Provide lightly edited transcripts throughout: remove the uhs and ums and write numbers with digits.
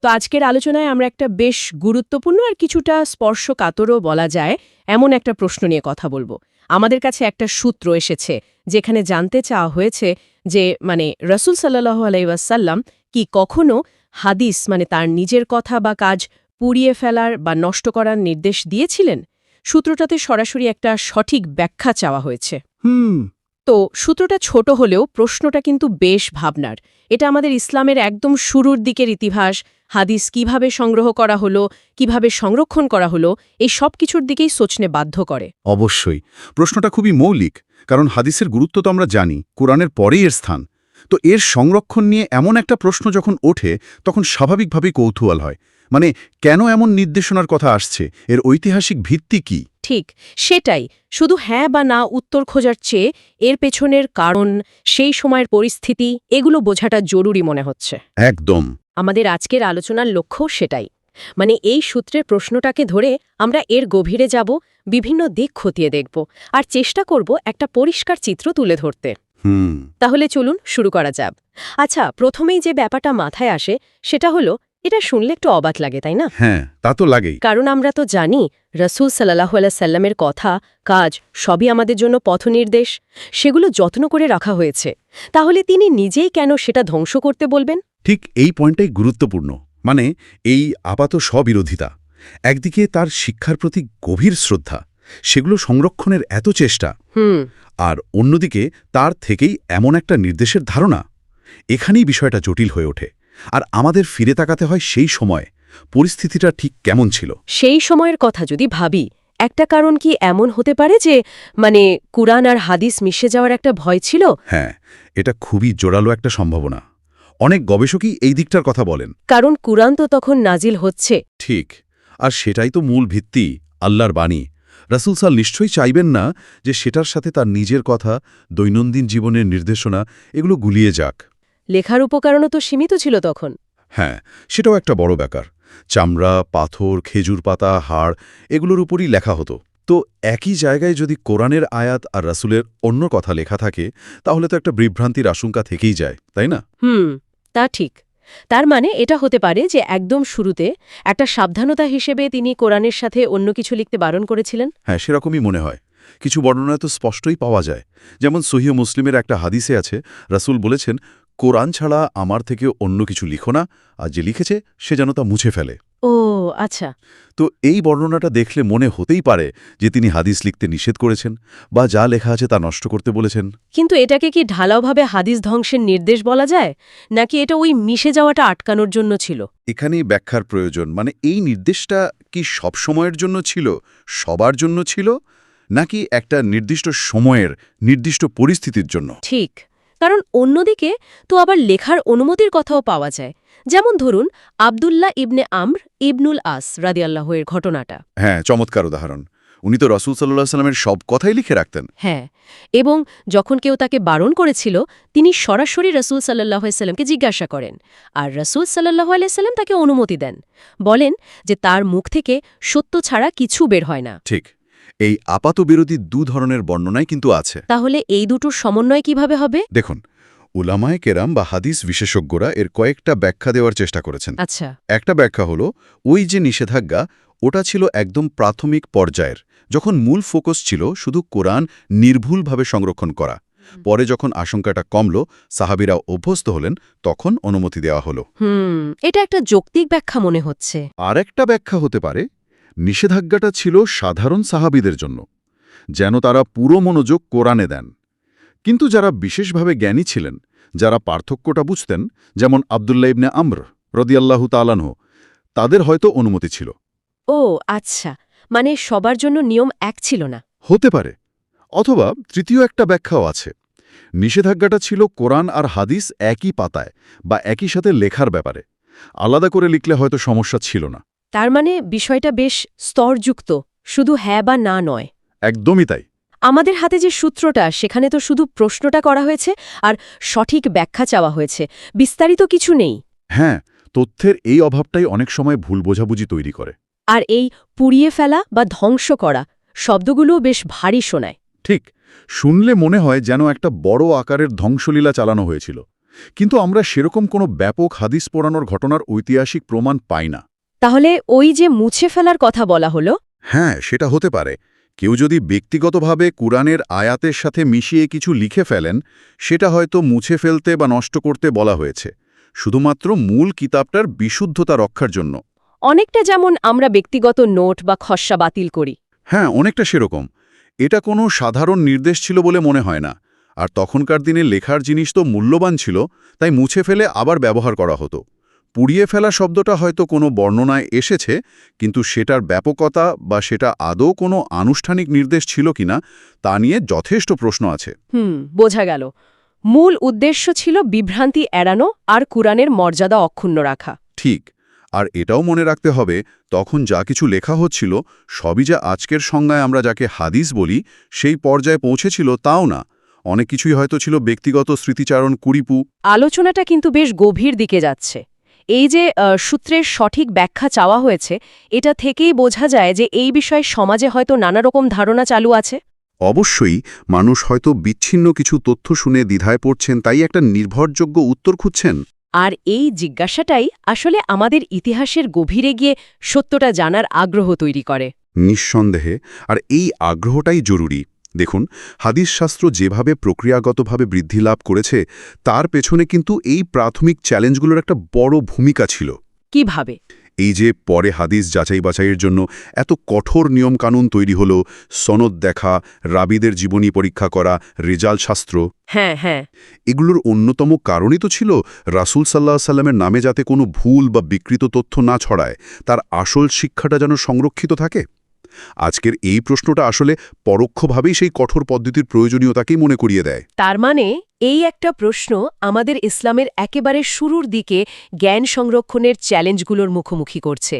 তো আজকের আলোচনায় আমরা একটা বেশ গুরুত্বপূর্ণ আর কিছুটা স্পর্শকাতরও বলা যায় এমন একটা প্রশ্ন নিয়ে কথা বলবো। আমাদের কাছে একটা সূত্র এসেছে যেখানে জানতে চাওয়া হয়েছে যে রাসূল সাল্লাল্লাহু আলাইহি ওয়াসাল্লাম কি কখনো হাদিস তার নিজের কথা বা কাজ পুড়িয়ে ফেলার বা নষ্ট করার নির্দেশ দিয়েছিলেন। সূত্রটাতে সরাসরি একটা সঠিক ব্যাখ্যা চাওয়া হয়েছে। তো সূত্রটা ছোট হলেও প্রশ্নটা কিন্তু বেশ ভাবনার। এটা আমাদের ইসলামের একদম শুরুর দিকের ইতিহাস, হাদিস কিভাবে সংগ্রহ করা হলো, কিভাবে সংরক্ষণ করা হলো, এই সব কিছুর দিকেই সোচনে বাধ্য করে। অবশ্যই প্রশ্নটা খুবই মৌলিক, কারণ হাদিসের গুরুত্ব তো আমরা জানি, কোরআনের পরেই এর স্থান। তো এর সংরক্ষণ নিয়ে এমন একটা প্রশ্ন যখন ওঠে, তখন স্বাভাবিকভাবেই কৌতূহল হয়। কেন এমন নির্দেশনার কথা আসছে, এর ঐতিহাসিক ভিত্তি কি? ঠিক সেটাই। শুধু হ্যাঁ বা না উত্তর খোঁজার চেয়ে এর পেছনের কারণ, সেই সময়ের পরিস্থিতি, এগুলো বোঝাটা জরুরি মনে হচ্ছে। একদম। আমাদের আজকের আলোচনার লক্ষ্য সেটাই। এই সূত্রের প্রশ্নটাকে ধরে আমরা এর গভীরে যাব, বিভিন্ন দিক খতিয়ে দেখব, আর চেষ্টা করব একটা পরিষ্কার চিত্র তুলে ধরতে। তাহলে চলুন শুরু করা যাক। আচ্ছা, প্রথমেই যে ব্যাপারটা মাথায় আসে সেটা হলো, এটা শুনলে একটু অবাক লাগে, তাই না? হ্যাঁ, তা তো লাগেই। কারণ আমরা তো জানি রাসূল সাল্লাল্লাহু আলাইহি সাল্লামের কথা, কাজ সবই আমাদের জন্য পথনির্দেশ, সেগুলো যত্ন করে রাখা হয়েছে। তাহলে তিনি নিজেই কেন সেটা ধ্বংস করতে বলবেন? ঠিক এই পয়েন্টটাই গুরুত্বপূর্ণ। এই আপাত স্ববিরোধিতা। একদিকে তার শিক্ষার প্রতি গভীর শ্রদ্ধা, সেগুলো সংরক্ষণের এত চেষ্টা, আর অন্যদিকে তার থেকেই এমন একটা নির্দেশের ধারণা। এখানেই বিষয়টা জটিল হয়ে ওঠে। আর আমাদের ফিরে তাকাতে হয় সেই সময়, পরিস্থিতিটা ঠিক কেমন ছিল। সেই সময়ের কথা যদি ভাবি, একটা কারণ কি এমন হতে পারে যে কুরআন আর হাদিস মিশে যাওয়ার একটা ভয় ছিল? হ্যাঁ, এটা খুবই জোরালো একটা সম্ভাবনা। অনেক গবেষকই এই দিকটার কথা বলেন। কারণ কুরআন তো তখন নাজিল হচ্ছে। ঠিক, আর সেটাই তো মূল ভিত্তি, আল্লাহর বাণী। রাসূল সাল নিশ্চয়ই চাইবেন না যে সেটার সাথে তার নিজের কথা, দৈনন্দিন জীবনের নির্দেশনা, এগুলো গুলিয়ে যাক। লেখার উপকরণও তো সীমিত ছিল তখন। হ্যাঁ, সেটাও একটা বড় ব্যাপার। চামড়া, পাথর, খেজুর পাতা, হাড়, এগুলোর উপরই লেখা হতো। তো একই জায়গায় যদি কোরআনের আয়াত আর রাসূলের অন্য কথা লেখা থাকে, তাহলে তো একটা বিভ্রান্তির আশঙ্কা থেকেই যায়, তাই না? তা ঠিক। তার এটা হতে পারে যে একদম শুরুতে একটা সাবধানতা হিসেবে তিনি কোরআনের সাথে অন্য কিছু লিখতে বারণ করেছিলেন। হ্যাঁ, সেরকমই মনে হয়। কিছু বর্ণনায় তো স্পষ্টই পাওয়া যায়। যেমন সহিহ মুসলিমের একটা হাদিসে আছে, রাসূল বলেছেন, কোরআন ছাড়া আমার থেকে অন্য কিছু লিখো না, আর যে লিখেছে সে যেন তা মুছে ফেলে। ও আচ্ছা। তো এই বর্ণনাটা দেখলে মনে হতেই পারে যে তিনি হাদিস লিখতে নিষেধ করেছেন, বা যা লেখা আছে তা নষ্ট করতে বলেছেন। কিন্তু এটাকে কি ঢালাওভাবে হাদিস ধ্বংসের নির্দেশ বলা যায়, নাকি এটা ওই মিশে যাওয়াটা আটকানোর জন্য ছিল? এখানেই ব্যাখ্যার প্রয়োজন। এই নির্দেশটা কি সব সময়ের জন্য ছিল, সবার জন্য ছিল, নাকি একটা নির্দিষ্ট সময়ের, নির্দিষ্ট পরিস্থিতির জন্য? ঠিক। কারণ অন্যদিকে তো আবার লেখার অনুমতির কথাও পাওয়া যায়। যেমন ধরুন আব্দুল্লাহ ইবনে আমর ইবনুল আস রাদিয়াল্লাহু এর ঘটনাটা। হ্যাঁ, চমৎকার উদাহরণ। উনি তো রাসূল সাল্লাল্লাহু আলাইহি ওয়াসাল্লামের সব কথাই লিখে রাখতেন। হ্যাঁ, এবং যখন কেউ তাকে বারণ করেছিল, তিনি সরাসরি রাসূল সাল্লাল্লাহু আলাইহি সাল্লামকে জিজ্ঞাসা করেন, আর রাসূল সাল্লাল্লাহু আলাইহি সাল্লাম তাকে অনুমতি দেন। বলেন যে তার মুখ থেকে সত্য ছাড়া কিছু বের হয় না। ঠিক, এই আপাতবিরোধী দু ধরনের বর্ণনাই কিন্তু আছে। তাহলে এই দুটোর সমন্বয় কিভাবে হবে? দেখুন, উলামায়ে কেরাম বা হাদিস বিশেষজ্ঞরা এর কয়েকটা ব্যাখ্যা দেওয়ার চেষ্টা করেছেন। আচ্ছা। একটা ব্যাখ্যা হলো, ওই যে নিষেধাজ্ঞা, ওটা ছিল একদম প্রাথমিক পর্যায়ের, যখন মূল ফোকাস ছিল শুধু কোরআন নির্ভুলভাবে সংরক্ষণ করা। পরে যখন আশঙ্কাটা কমল, সাহাবীরা অভ্যস্ত হলেন, তখন অনুমতি দেওয়া হলো। এটা একটা যৌক্তিক ব্যাখ্যা মনে হচ্ছে। আরেকটা ব্যাখ্যা হতে পারে, নিষেধাজ্ঞাটা ছিল সাধারণ সাহাবীদের জন্য, যেন তারা পুরো মনোযোগ কোরআনে দেন। কিন্তু যারা বিশেষভাবে জ্ঞানী ছিলেন, যারা পার্থক্যটা বুঝতেন, যেমন আব্দুল্লাহ ইবনে আমর রাদিয়াল্লাহু তাআলা আনহু, তাদের হয়তো অনুমতি ছিল। ও আচ্ছা, সবার জন্য নিয়ম এক ছিল না। হতে পারে। অথবা তৃতীয় একটা ব্যাখ্যাও আছে, নিষেধাজ্ঞাটা ছিল কোরআন আর হাদিস একই পাতায় বা একই সাথে লেখার ব্যাপারে। আলাদা করে লিখলে হয়তো সমস্যা ছিল না। তার বিষয়টা বেশ স্তরযুক্ত, শুধু হ্যাঁ বা না নয়। একদমই তাই। আমাদের হাতে যে সূত্রটা, সেখানে তো শুধু প্রশ্নটা করা হয়েছে আর সঠিক ব্যাখ্যা চাওয়া হয়েছে, বিস্তারিত কিছু নেই। হ্যাঁ, তথ্যের এই অভাবটাই অনেক সময় ভুল বোঝাবুঝি তৈরি করে। আর এই পুড়িয়ে ফেলা বা ধ্বংস করা শব্দগুলোও বেশ ভারী শোনায়। ঠিক, শুনলে মনে হয় যেন একটা বড় আকারের ধ্বংসলীলা চালানো হয়েছিল। কিন্তু আমরা সেরকম কোনো ব্যাপক হাদিস পোড়ানোর ঘটনার ঐতিহাসিক প্রমাণ পাই না। তাহলে ওই যে মুছে ফেলার কথা বলা হলো, হ্যাঁ, সেটা হতে পারে। কেউ যদি ব্যক্তিগতভাবে কুরআনের আয়াতের সাথে মিশিয়ে কিছু লিখে ফেলেন, সেটা হয়তো মুছে ফেলতে বা নষ্ট করতে বলা হয়েছে, শুধুমাত্র মূল কিতাবটার বিশুদ্ধতা রক্ষার জন্য। অনেকটা যেমন আমরা ব্যক্তিগত নোট বা খসড়া বাতিল করি। হ্যাঁ, অনেকটা সেরকম। এটা কোনো সাধারণ নির্দেশ ছিল বলে মনে হয় না। আর তখনকার দিনে লেখার জিনিস তো মূল্যবান ছিল, তাই মুছে ফেলে আবার ব্যবহার করা হতো। পুড়িয়ে ফেলা শব্দটা হয়তো কোনো বর্ণনায় এসেছে, কিন্তু সেটার ব্যাপকতা বা সেটা আদৌ কোনো আনুষ্ঠানিক নির্দেশ ছিল কিনা তা নিয়ে যথেষ্ট প্রশ্ন আছে। বোঝা গেল। মূল উদ্দেশ্য ছিল বিভ্রান্তি এড়ানো আর কুরআনের মর্যাদা অক্ষুণ্ণ রাখা। ঠিক। আর এটাও মনে রাখতে হবে, তখন যা কিছু লেখা হচ্ছিল সবই যে আজকের সংজ্ঞায় আমরা যাকে হাদিস বলি সেই পর্যায়ে পৌঁছেছিল তাও না। অনেক কিছুই হয়তো ছিল ব্যক্তিগত স্মৃতিচারণ, কুরিপু। আলোচনাটা কিন্তু বেশ গভীর দিকে যাচ্ছে। এই যে সূত্রের সঠিক ব্যাখ্যা চাওয়া হয়েছে, এটা থেকেই বোঝা যায় যে এই বিষয়ে সমাজে হয়তো নানা রকম ধারণা চালু আছে। অবশ্যই মানুষ হয়তো বিচ্ছিন্ন কিছু তথ্য শুনে দ্বিধায় পড়ছেন, তাই একটা নির্ভরযোগ্য উত্তর খুঁজছেন। আর এই জিজ্ঞাসাটাই আসলে আমাদের ইতিহাসের গভীরে গিয়ে সত্যটা জানার আগ্রহ তৈরি করে। নিঃসন্দেহে। আর এই আগ্রহটাই জরুরি। দেখুন, হাদিস শাস্ত্র যেভাবে প্রক্রিয়াগতভাবে বৃদ্ধি লাভ করেছে, তার পেছনে কিন্তু এই প্রাথমিক চ্যালেঞ্জগুলোর একটা বড় ভূমিকা ছিল। কিভাবে? এই যে পরে হাদিস যাচাই বাছাইয়ের জন্য এত কঠোর নিয়মকানুন তৈরি হলো, সনদ দেখা, রাবিদের জীবনী পরীক্ষা করা, রেজাল শাস্ত্র, হ্যাঁ, এগুলোর অন্যতম কারণই তো ছিল রাসূল সাল্লাল্লাহু আলাইহি সাল্লামের নামে যাতে কোনো ভুল বা বিকৃত তথ্য না ছড়ায়, তার আসল শিক্ষাটা যেন সংরক্ষিত থাকে। আজকের এই প্রশ্নটা আসলে পরোক্ষভাবেই সেই কঠোর পদ্ধতির প্রয়োজনীয়তাকেই মনে করিয়ে দেয়। তার মানে এই একটা প্রশ্ন আমাদের ইসলামের একেবারে শুরুর দিকে জ্ঞান সংরক্ষণের চ্যালেঞ্জগুলোর মুখোমুখি করছে।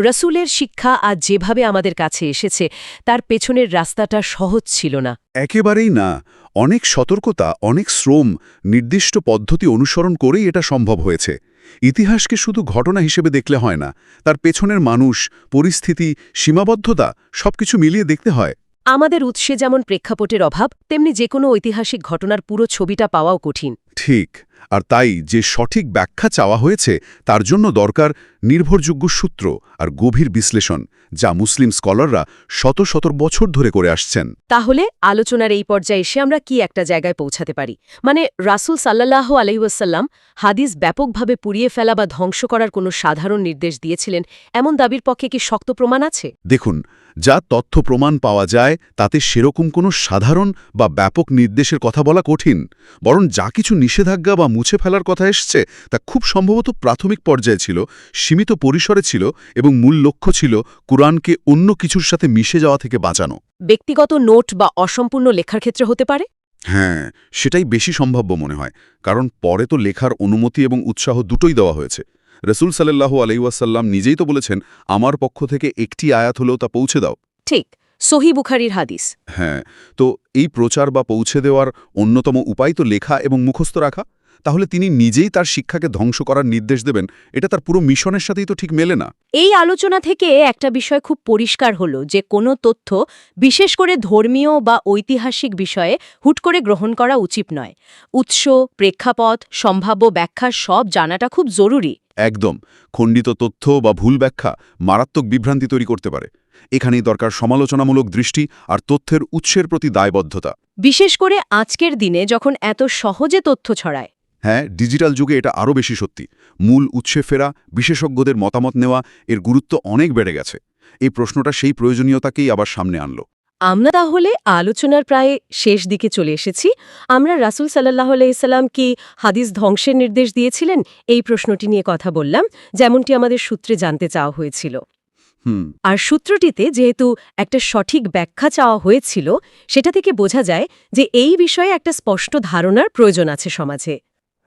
রসুলের শিক্ষা আজ যেভাবে আমাদের কাছে এসেছে, তার পেছনের রাস্তাটা সহজ ছিল না। একেবারেই না। অনেক সতর্কতা, অনেক শ্রম, নির্দিষ্ট পদ্ধতি অনুসরণ করেই এটা সম্ভব হয়েছে। ইতিহাসকে শুধু ঘটনা হিসেবে দেখলে হয় না, তার পেছনের মানুষ, পরিস্থিতি, সীমাবদ্ধতা সবকিছু মিলিয়ে দেখতে হয়। আমাদের উৎসে যেমন প্রেক্ষাপটের অভাব, তেমনি যে কোনো ঐতিহাসিক ঘটনার পুরো ছবিটা পাওয়াও কঠিন। ঠিক। আর তাই যে সঠিক ব্যাখ্যা চাওয়া হয়েছে, তার জন্য দরকার নির্ভরযোগ্য সূত্র আর গভীর বিশ্লেষণ, যা মুসলিম স্কলাররা শত শত বছর ধরে করে আসছেন। তাহলে আলোচনার এই পর্যায়ে এসে আমরা কি একটা জায়গায় পৌঁছাতে পারি? মানে রাসূল সাল্লাল্লাহু আলাইহি ওয়াসাল্লাম হাদিস ব্যাপকভাবে পুড়িয়ে ফেলা বা ধ্বংস করার কোনো সাধারণ নির্দেশ দিয়েছিলেন, এমন দাবির পক্ষে কি শক্ত প্রমাণ আছে? দেখুন, যা তথ্য প্রমাণ পাওয়া যায় তাতে সেরকম কোনো সাধারণ বা ব্যাপক নির্দেশের কথা বলা কঠিন। বরং যা কিছু নিষেধাজ্ঞা বা মুছে ফেলার কথা এসছে, তা খুব সম্ভবত প্রাথমিক পর্যায়ে ছিল, সীমিত পরিসরে ছিল এবং মূল লক্ষ্য ছিল কুরআনকে অন্য কিছুর সাথে মিশে যাওয়া থেকে বাঁচানো। ব্যক্তিগত নোট বা অসম্পূর্ণ লেখার ক্ষেত্রে হতে পারে? হ্যাঁ, সেটাই বেশি সম্ভাব্য মনে হয়। কারণ পরে তো লেখার অনুমতি এবং উৎসাহ দুটোই দেওয়া হয়েছে। রাসূল সাল্লাল্লাহু আলাইহি ওয়াসাল্লাম নিজেই তো বলেছেন, আমার পক্ষ থেকে একটি আয়াত হলেও তা পৌঁছে দাও। ঠিক, সহিহ বুখারীর হাদিস। হ্যাঁ, তো এই প্রচার বা পৌঁছে দেওয়ার অন্যতম উপায় তো লেখা এবং মুখস্থ রাখা। তাহলে তিনি নিজেই তার শিক্ষাকে ধ্বংস করার নির্দেশ দেবেন, এটা তার পুরো মিশনের সাথেই তো ঠিক মেলে না। এই আলোচনা থেকে একটা বিষয় খুব পরিষ্কার হলো যে কোনো তথ্য, বিশেষ করে ধর্মীয় বা ঐতিহাসিক বিষয়ে হুট করে গ্রহণ করা উচিত নয়। উৎস, প্রেক্ষাপট, সম্ভাব্য ব্যাখ্যা সব জানাটা খুব জরুরি। একদম। খণ্ডিত তথ্য বা ভুল ব্যাখ্যা মারাত্মক বিভ্রান্তি তৈরি করতে পারে। এখানেই দরকার সমালোচনামূলক দৃষ্টি আর তথ্যের উৎসের প্রতি দায়বদ্ধতা। বিশেষ করে আজকের দিনে যখন এত সহজে তথ্য ছড়ায়। হ্যাঁ, ডিজিটাল যুগে এটা আরও বেশি সত্যি। মূল উৎসে ফেরা, বিশেষজ্ঞদের মতামত নেওয়া, এর গুরুত্ব অনেক বেড়ে গেছে। এই প্রশ্নটা সেই প্রয়োজনীয়তাকেই আবার সামনে আনলো। আমরা তাহলে আলোচনার প্রায় শেষ দিকে চলে এসেছি। আমরা রাসূল সাল্লাল্লাহু আলাইহি সাল্লাম কি হাদিস ধ্বংসের নির্দেশ দিয়েছিলেন, এই প্রশ্নটি নিয়ে কথা বললাম, যেমনটি আমাদের সূত্রে জানতে চাওয়া হয়েছিল। আর সূত্রটিতে যেহেতু একটা সঠিক ব্যাখ্যা চাওয়া হয়েছিল, সেটা থেকে বোঝা যায় যে এই বিষয়ে একটা স্পষ্ট ধারণার প্রয়োজন আছে সমাজে।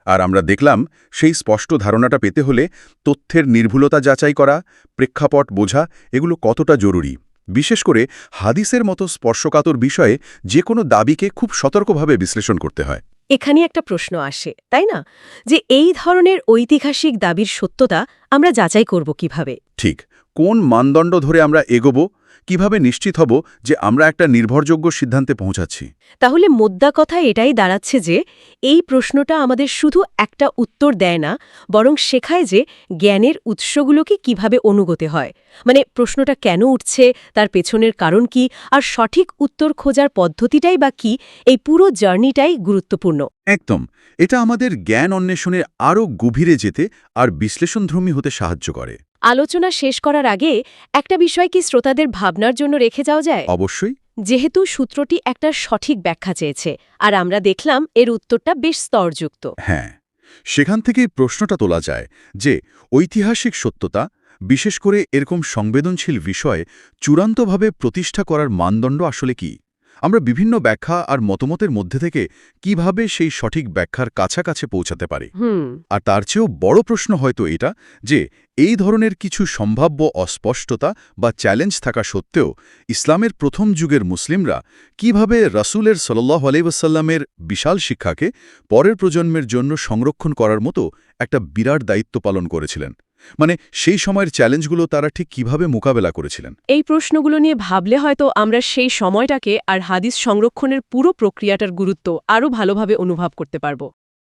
আর আমরা দেখলাম, সেই স্পষ্ট ধারণাটা পেতে হলে তথ্যের নির্ভুলতা যাচাই করা, প্রেক্ষাপট বোঝা, এগুলো কতটা জরুরি। বিশেষ করে হাদিসের মতো স্পর্শকাতর বিষয়ে যে কোনো দাবিকে খুব সতর্কভাবে বিশ্লেষণ করতে হয়। এখানে একটা প্রশ্ন আসে, তাই না, যে এই ধরনের ঐতিহাসিক দাবির সত্যতা আমরা যাচাই করব কিভাবে? ঠিক। কোন মানদণ্ড ধরে আমরা এগোবো, কিভাবে নিশ্চিত হব যে আমরা একটা নির্ভরযোগ্য সিদ্ধান্তে পৌঁছাচ্ছি? তাহলে মোদ্দা কথা এটাই দাঁড়াচ্ছে যে এই প্রশ্নটা আমাদের শুধু একটা উত্তর দেয় না, বরং শেখায় যে জ্ঞানের উৎসগুলোকে কিভাবে অনুগতে হয়। মানে প্রশ্নটা কেন উঠছে, তার পেছনের কারণ কি, আর সঠিক উত্তর খোঁজার পদ্ধতিটাই বা কি, এই পুরো জার্নিটাই গুরুত্বপূর্ণ। একদম। এটা আমাদের জ্ঞান অন্বেষণে আরও গভীরে যেতে আর বিশ্লেষণধর্মী হতে সাহায্য করে। আলোচনা শেষ করার আগে একটা বিষয় কি শ্রোতাদের ভাবনার জন্য রেখে যাওয়া যায়? অবশ্যই। যেহেতু সূত্রটি একটা সঠিক ব্যাখ্যা চেয়েছে, আর আমরা দেখলাম এর উত্তরটা বেশ স্তরযুক্ত। হ্যাঁ, সেখান থেকেই প্রশ্নটা তোলা যায় যে ঐতিহাসিক সত্যতা, বিশেষ করে এরকম সংবেদনশীল বিষয়ে চূড়ান্তভাবে প্রতিষ্ঠা করার মানদণ্ড আসলে কি? আমরা বিভিন্ন ব্যাখ্যা আর মতামতের মধ্যে থেকে কিভাবে সেই সঠিক ব্যাখ্যার কাছাকাছি পৌঁছাতে পারি? আর তার চেয়েও বড় প্রশ্ন হয়তো এটা যে এই ধরনের কিছু সম্ভাব্য অস্পষ্টতা বা চ্যালেঞ্জ থাকা সত্ত্বেও ইসলামের প্রথম যুগের মুসলিমরা কিভাবে রাসূলের সাল্লাল্লাহু আলাইহি ওয়াসাল্লামের বিশাল শিক্ষাকে পরের প্রজন্মের জন্য সংরক্ষণ করার মতো একটা বিরাট দায়িত্ব পালন করেছিলেন। মানে সেই সময়ের চ্যালেঞ্জগুলো তারা ঠিক কিভাবে মোকাবেলা করেছিলেন? এই প্রশ্নগুলো নিয়ে ভাবলে হয়তো আমরা সেই সময়টাকে আর হাদিস সংরক্ষণের পুরো প্রক্রিয়াটার গুরুত্ব আরও ভালোভাবে অনুভব করতে পারব।